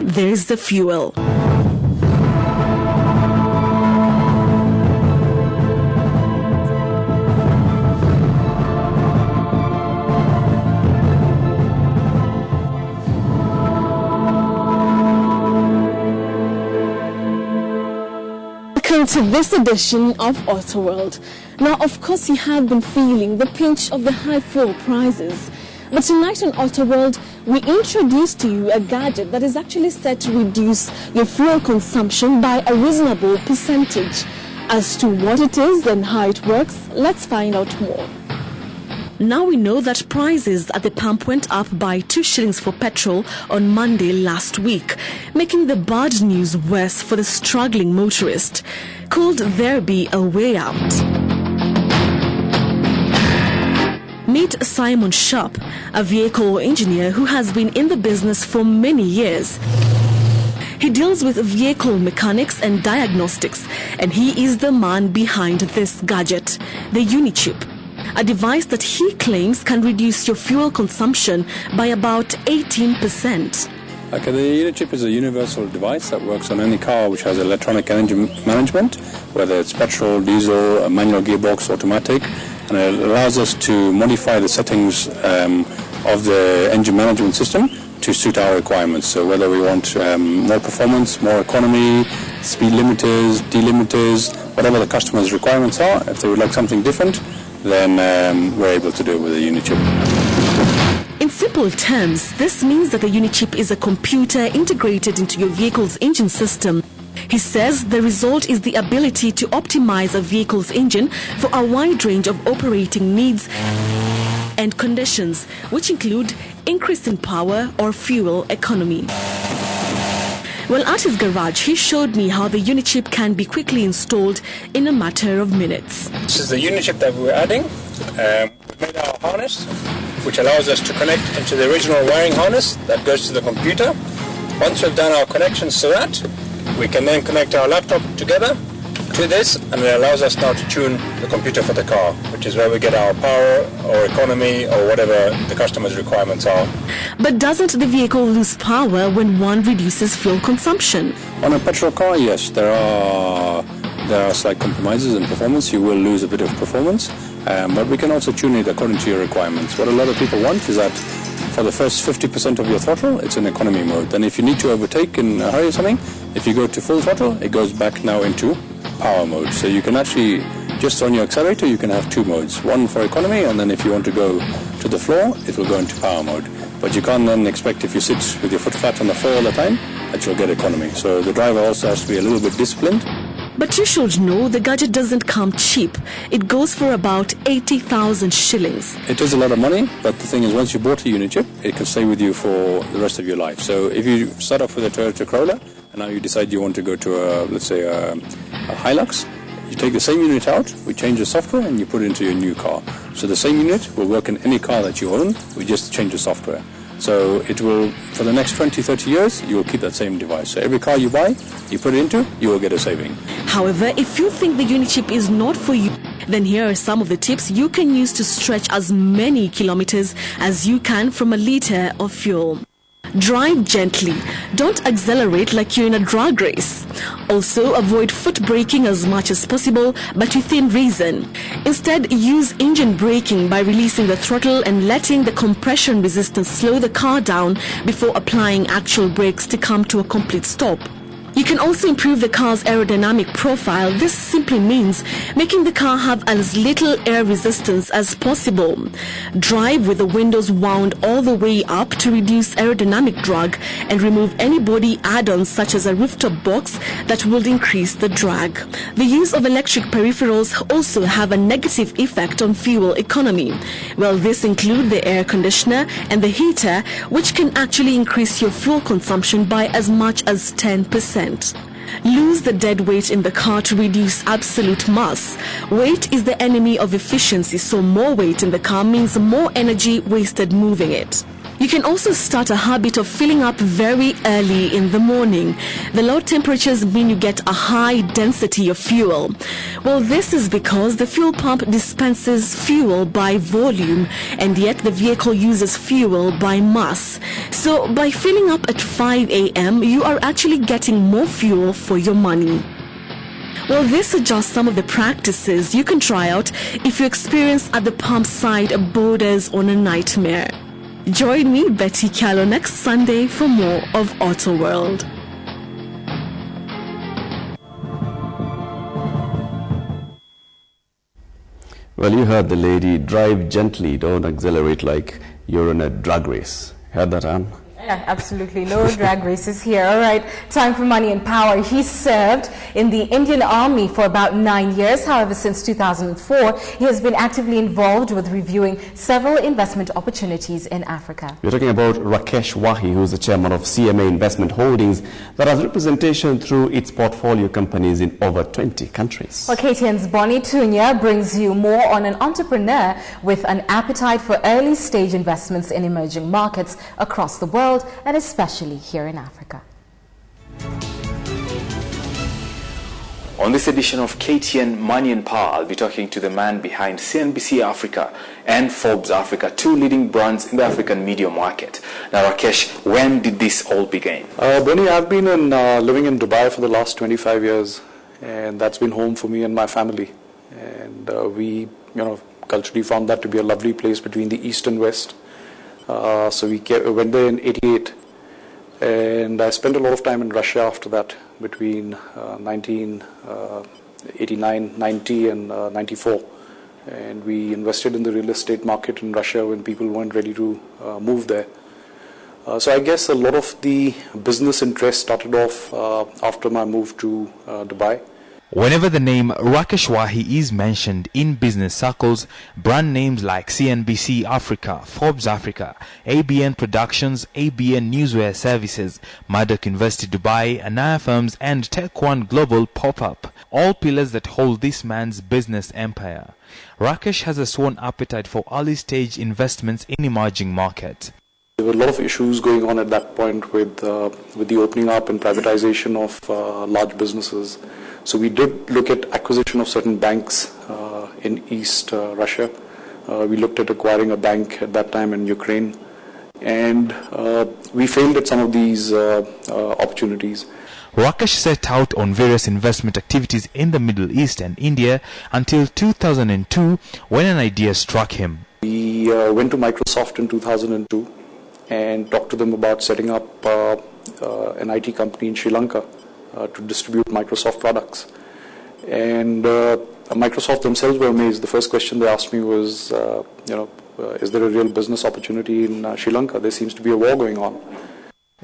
there's the fuel. To this edition of Auto World. Now, of course, you have been feeling the pinch of the high fuel prices. But tonight on Auto World, we introduce to you a gadget that is actually set to reduce your fuel consumption by a reasonable percentage. As to what it is and how it works, let's find out more. Now we know that prices at the pump went up by 2 shillings for petrol on Monday last week, making the bad news worse for the struggling motorist. Could there be a way out? Meet Simon Sharp, a vehicle engineer who has been in the business for many years. He deals with vehicle mechanics and diagnostics, and he is the man behind this gadget, the Unichip. A device that he claims can reduce your fuel consumption by about 18%. Okay, the Unichip is a universal device that works on any car which has electronic energy management, whether it's petrol, diesel, a manual gearbox, automatic, and it allows us to modify the settings of the engine management system to suit our requirements. So whether we want more performance, more economy, speed limiters, delimiters, whatever the customer's requirements are, if they would like something different, then we're able to do it with a Unichip. In simple terms, this means that the Unichip is a computer integrated into your vehicle's engine system. He says the result is the ability to optimize a vehicle's engine for a wide range of operating needs and conditions, which include increase in power or fuel economy. Well, at his garage, he showed me how the unit chip can be quickly installed in a matter of minutes. This is the unit chip that we're adding. We've made our harness, which allows us to connect into the original wiring harness that goes to the computer. Once we've done our connections to that, we can then connect our laptop together to this, and it allows us now to tune the computer for the car, which is where we get our power or economy or whatever the customer's requirements are. But doesn't the vehicle lose power when one reduces fuel consumption? On a petrol car, yes, there are slight compromises in performance. You will lose a bit of performance, but we can also tune it according to your requirements. What a lot of people want is that for the first 50% of your throttle, it's in economy mode. Then if you need to overtake in a hurry or something, if you go to full throttle, it goes back now into power mode. So you can actually, just on your accelerator, you can have two modes. One for economy, and then if you want to go to the floor, it will go into power mode. But you can't then expect, if you sit with your foot flat on the floor all the time, that you'll get economy. So the driver also has to be a little bit disciplined. But you should know the gadget doesn't come cheap. It goes for about 80,000 shillings. It is a lot of money, but the thing is, once you bought a unit chip, it can stay with you for the rest of your life. So if you start off with a Toyota Corolla, and now you decide you want to go to let's say a Hilux, you take the same unit out, we change the software, and you put it into your new car. So the same unit will work in any car that you own, we just change the software. So it will, for the next 20, 30 years, you will keep that same device. So every car you buy, you put it into, you will get a saving. However, if you think the unit chip is not for you, then here are some of the tips you can use to stretch as many kilometers as you can from a liter of fuel. Drive gently. Don't accelerate like you're in a drag race. Also, avoid foot braking as much as possible, but within reason. Instead, use engine braking by releasing the throttle and letting the compression resistance slow the car down before applying actual brakes to come to a complete stop. You can also improve the car's aerodynamic profile. This simply means making the car have as little air resistance as possible. Drive with the windows wound all the way up to reduce aerodynamic drag, and remove any body add-ons such as a rooftop box that will increase the drag. The use of electric peripherals also have a negative effect on fuel economy. Well, this includes the air conditioner and the heater, which can actually increase your fuel consumption by as much as 10%. Lose the dead weight in the car to reduce absolute mass. Weight is the enemy of efficiency, so more weight in the car means more energy wasted moving it. You can also start a habit of filling up very early in the morning. The low temperatures mean you get a high density of fuel. Well, this is because the fuel pump dispenses fuel by volume, and yet the vehicle uses fuel by mass. So by filling up at 5 a.m., you are actually getting more fuel for your money. Well, this are just some of the practices you can try out if your experience at the pump side borders on a nightmare. Join me, Betty Callow, next Sunday for more of Auto World. Well, you heard the lady. Drive gently, don't accelerate like you're in a drag race. Heard that, Anne? Yeah, absolutely. No drag races here. All right. Time for Money and Power. He served in the Indian Army for about 9 years. However, since 2004, he has been actively involved with reviewing several investment opportunities in Africa. We're talking about Rakesh Wahi, who is the chairman of CMA Investment Holdings that has representation through its portfolio companies in over 20 countries. Well, KTN's Bonnie Tunya brings you more on an entrepreneur with an appetite for early stage investments in emerging markets across the world, and especially here in Africa. On this edition of KTN Money and Power, I'll be talking to the man behind CNBC Africa and Forbes Africa, two leading brands in the African media market. Now, Rakesh, when did this all begin? Bonnie, I've been living in Dubai for the last 25 years, and that's been home for me and my family. And we, culturally found that to be a lovely place between the East and West. So we went there in '88, and I spent a lot of time in Russia after that, between 1989, 90 and 94. And we invested in the real estate market in Russia when people weren't ready to move there. So I guess a lot of the business interest started off after my move to Dubai. Whenever the name Rakesh Wahi is mentioned in business circles, brand names like CNBC Africa, Forbes Africa, ABN Productions, ABN Newswear Services, Murdoch University Dubai, Anaya Firms and Tech One Global pop up, all pillars that hold this man's business empire. Rakesh has a sworn appetite for early-stage investments in emerging markets. There were a lot of issues going on at that point with the opening up and privatization of large businesses. So we did look at acquisition of certain banks in East Russia. We looked at acquiring a bank at that time in Ukraine. And we failed at some of these opportunities. Rakesh set out on various investment activities in the Middle East and India until 2002 when an idea struck him. We went to Microsoft in 2002 and talked to them about setting up an IT company in Sri Lanka to distribute Microsoft products. And Microsoft themselves were amazed. The first question they asked me was, is there a real business opportunity in Sri Lanka? There seems to be a war going on.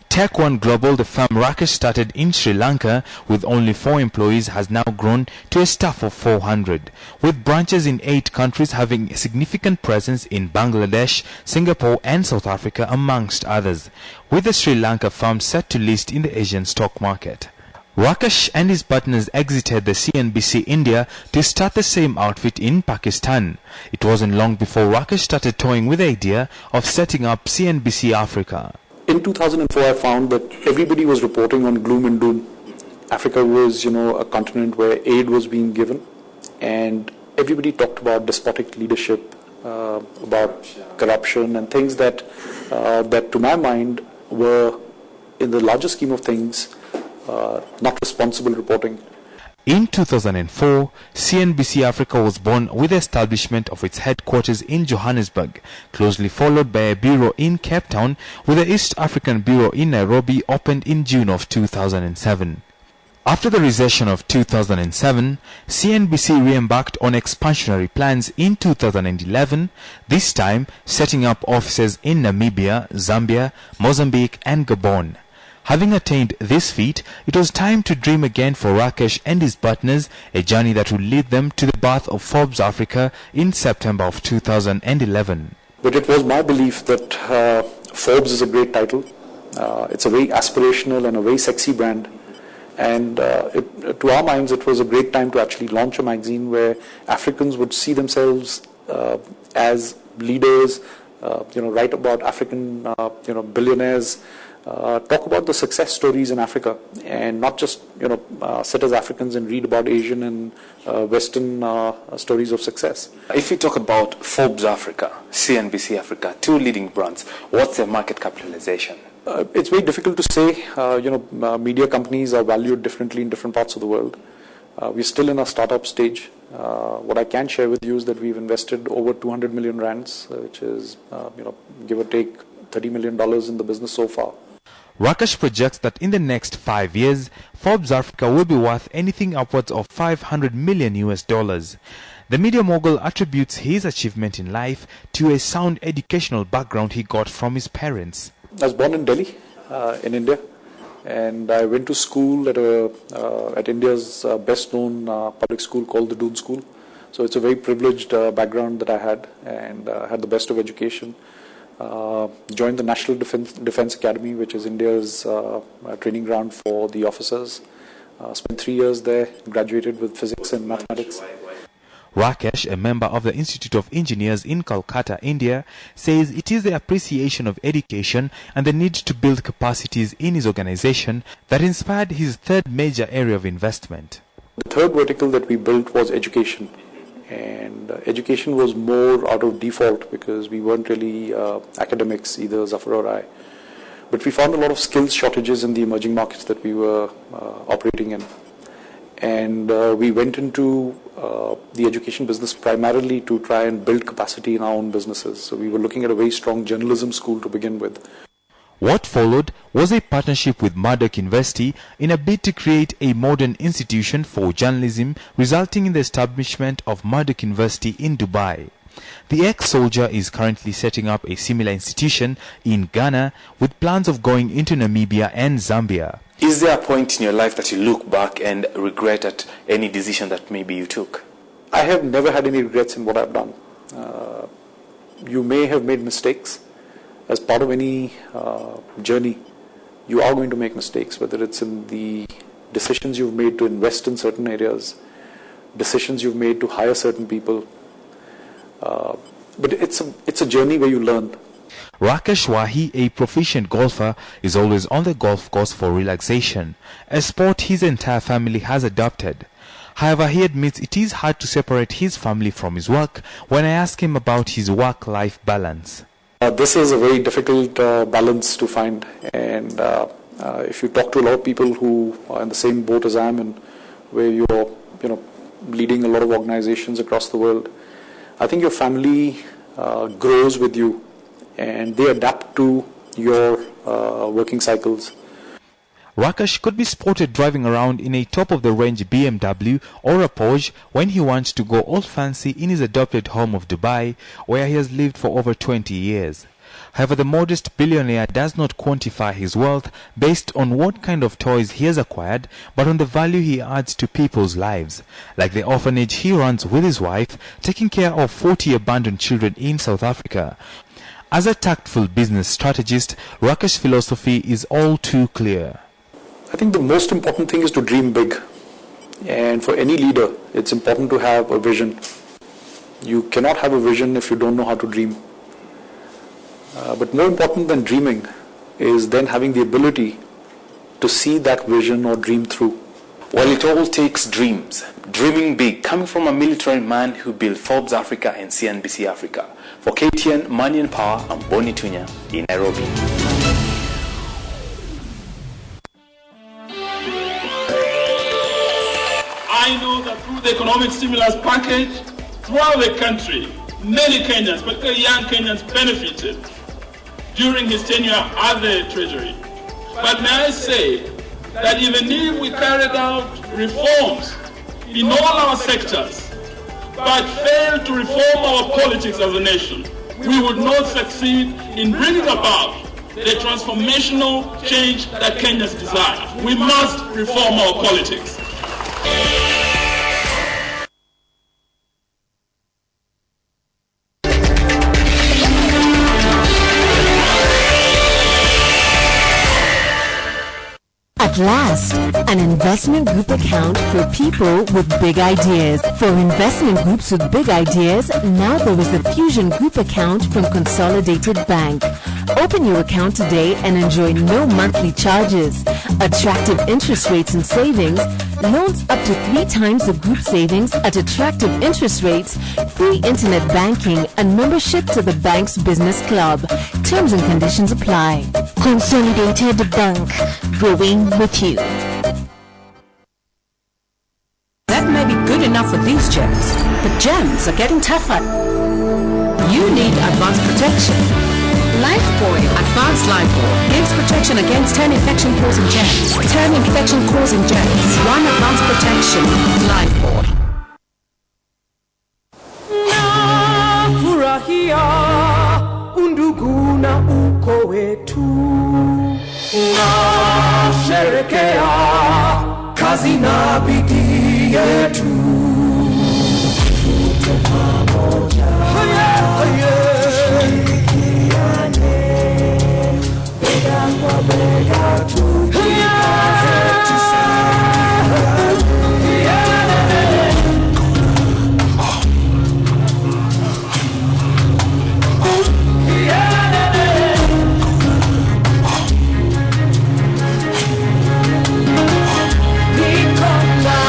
Tech One Global, the firm Rakesh started in Sri Lanka with only 4 employees, has now grown to a staff of 400, with branches in 8 countries having a significant presence in Bangladesh, Singapore and South Africa amongst others, with the Sri Lanka firm set to list in the Asian stock market. Rakesh and his partners exited the CNBC India to start the same outfit in Pakistan. It wasn't long before Rakesh started toying with the idea of setting up CNBC Africa. In 2004, I found that everybody was reporting on gloom and doom. Africa was, a continent where aid was being given, and everybody talked about despotic leadership, about corruption, and things that to my mind, were, in the larger scheme of things, not responsible reporting. In 2004, CNBC Africa was born with the establishment of its headquarters in Johannesburg, closely followed by a bureau in Cape Town, with the East African Bureau in Nairobi opened in June of 2007. After the recession of 2007, CNBC re-embarked on expansionary plans in 2011, this time setting up offices in Namibia, Zambia, Mozambique and Gabon. Having attained this feat, it was time to dream again for Rakesh and his partners, a journey that would lead them to the birth of Forbes Africa in September of 2011. But it was my belief that Forbes is a great title. It's a very aspirational and a very sexy brand. And to our minds, it was a great time to actually launch a magazine where Africans would see themselves as leaders, write about African, billionaires, talk about the success stories in Africa, and not just sit as Africans and read about Asian and Western stories of success. If we talk about Forbes Africa, CNBC Africa, 2 leading brands, what's their market capitalization? It's very difficult to say. Media companies are valued differently in different parts of the world. We're still in a startup stage. What I can share with you is that we've invested over 200 million rands, which is, give or take $30 million in the business so far. Rakesh projects that in the next 5 years, Forbes Africa will be worth anything upwards of $500 million. The media mogul attributes his achievement in life to a sound educational background he got from his parents. I was born in Delhi, in India, and I went to school at India's best-known public school called the Doon School. So it's a very privileged background that I had, and had the best of education. Joined the National Defence Academy, which is India's training ground for the officers. Spent 3 years there, graduated with physics and mathematics. Rakesh, a member of the Institute of Engineers in Kolkata, India, says it is the appreciation of education and the need to build capacities in his organization that inspired his 3rd major area of investment. The 3rd vertical that we built was education. And education was more out of default because we weren't really academics, either Zafar or I. But we found a lot of skills shortages in the emerging markets that we were operating in. And we went into the education business primarily to try and build capacity in our own businesses. So we were looking at a very strong journalism school to begin with. What followed was a partnership with Murdoch University in a bid to create a modern institution for journalism, resulting in the establishment of Murdoch University in Dubai. The ex-soldier is currently setting up a similar institution in Ghana with plans of going into Namibia and Zambia. Is there a point in your life that you look back and regret at any decision that maybe you took? I have never had any regrets in what I've done. You may have made mistakes. As part of any journey, you are going to make mistakes, whether it's in the decisions you've made to invest in certain areas, decisions you've made to hire certain people. But it's a journey where you learn. Rakesh Wahi, a proficient golfer, is always on the golf course for relaxation, a sport his entire family has adopted. However, he admits it is hard to separate his family from his work when I ask him about his work-life balance. This is a very difficult balance to find, and if you talk to a lot of people who are in the same boat as I am, and where you're leading a lot of organizations across the world, I think your family grows with you, and they adapt to your working cycles. Rakesh could be spotted driving around in a top-of-the-range BMW or a Porsche when he wants to go all fancy in his adopted home of Dubai, where he has lived for over 20 years. However, the modest billionaire does not quantify his wealth based on what kind of toys he has acquired, but on the value he adds to people's lives, like the orphanage he runs with his wife, taking care of 40 abandoned children in South Africa. As a tactful business strategist, Rakesh's philosophy is all too clear. I think the most important thing is to dream big, and for any leader it's important to have a vision. You cannot have a vision if you don't know how to dream. But more important than dreaming is then having the ability to see that vision or dream through. Well, it all takes dreams. Dreaming big, coming from a military man who built Forbes Africa and CNBC Africa. For KTN Money and Power, I'm Boni Tunya in Nairobi. I know that through the economic stimulus package, throughout the country, many Kenyans, particularly young Kenyans, benefited during his tenure at the Treasury. But may I say that even if we carried out reforms in all our sectors, but failed to reform our politics as a nation, we would not succeed in bringing about the transformational change that Kenyans desire. We must reform our politics. At last, an investment group account for people with big ideas. For investment groups with big ideas, now there is the Fusion Group account from Consolidated Bank. Open your account today and enjoy no monthly charges, attractive interest rates and savings, loans up to 3 times the group savings at attractive interest rates, free internet banking, and membership to the bank's business club. Terms and conditions apply. Consolidated Bank, growing with you. That may be good enough for these gems, but gems are getting tougher. You need advanced protection. Lifebuoy Advanced Lifebuoy gives protection against 10 infection-causing germs. 10 infection-causing germs. 1 advanced protection. Lifebuoy. Nafurahia undugu na uko wetu. Nasherekea kazi na bidii yetu. Pamoja. Come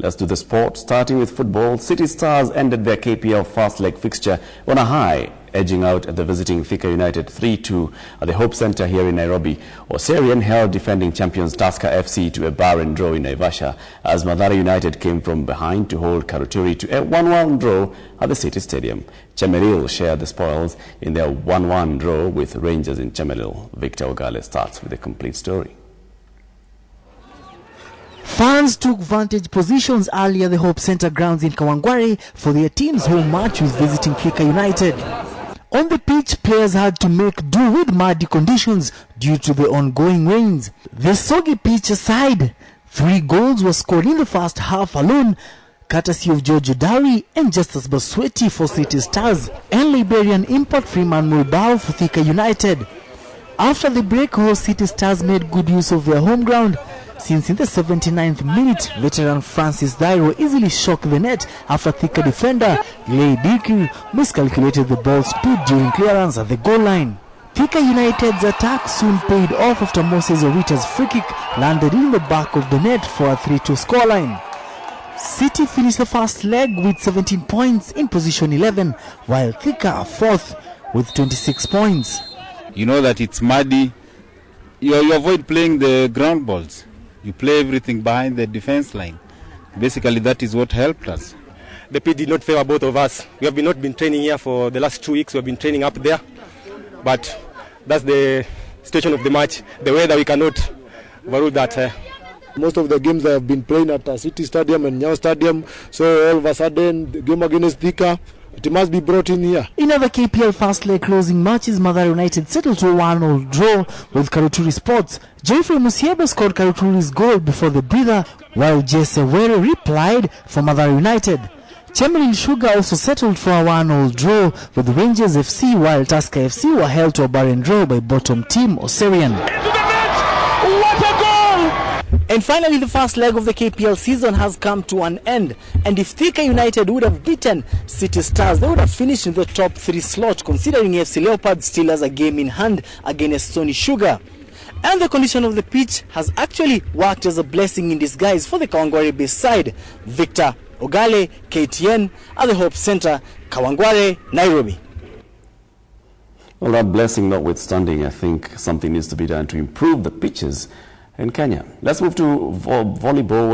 Let's do the sport. Starting with football, City Stars ended their KPL first leg fixture on a high, edging out at the visiting Thika United 3-2 at the Hope Centre here in Nairobi. Oserian held defending champions Tusker FC to a barren draw in Naivasha as Mathare United came from behind to hold Karuturi to a 1-1 draw at the City Stadium. Chemelil shared the spoils in their 1-1 draw with Rangers in Chemelil. Victor Ogale starts with a complete story. Fans took vantage positions earlier at the Hope Centre grounds in Kawangware for their team's home match with visiting Thika United. On the pitch, players had to make do with muddy conditions due to the ongoing rains. The soggy pitch aside, 3 goals were scored in the first half alone, courtesy of Jojo Dawi and Justus Basweti for City Stars and Liberian import Freeman Mulbao for Thika United. After the break, host City Stars made good use of their home ground, since in the 79th minute, veteran Francis Dairo easily shocked the net after Thika defender Lei Dikir miscalculated the ball's speed during clearance at the goal line. Thika United's attack soon paid off after Moses Orita's free kick landed in the back of the net for a 3-2 scoreline. City finished the first leg with 17 points in position 11, while Thika are fourth with 26 points. You know that it's muddy. You avoid playing the ground balls. You play everything behind the defense line. Basically, that is what helped us. The pitch did not favor both of us. We have not been training here for the last 2 weeks. We have been training up there. But that's the situation of the match. The weather, we cannot overrule that. Most of the games I have been playing at City Stadium and Nyao Stadium. So all of a sudden, the game against Thika, it must be brought in here. In other KPL first leg closing matches, Mathare United settled to a 1-1 draw with Karuturi Sports. Geoffrey Musiebe scored Karuturi's goal before the breather, while Jesse Were replied for Mathare United. Chemelil Sugar also settled for a 1-1 draw with Rangers FC, while Tusker FC were held to a barren draw by bottom team Oserian. What a goal! And finally, the first leg of the KPL season has come to an end. And if Thika United would have beaten City Stars, they would have finished in the top 3 slot, considering FC Leopards still has a game in hand against Stony Sugar. And the condition of the pitch has actually worked as a blessing in disguise for the Kawangware-based side. Victor Ogale, KTN, at the Hope Centre, Kawangware, Nairobi. Well, that blessing notwithstanding, I think something needs to be done to improve the pitches in Kenya. Let's move to volleyball.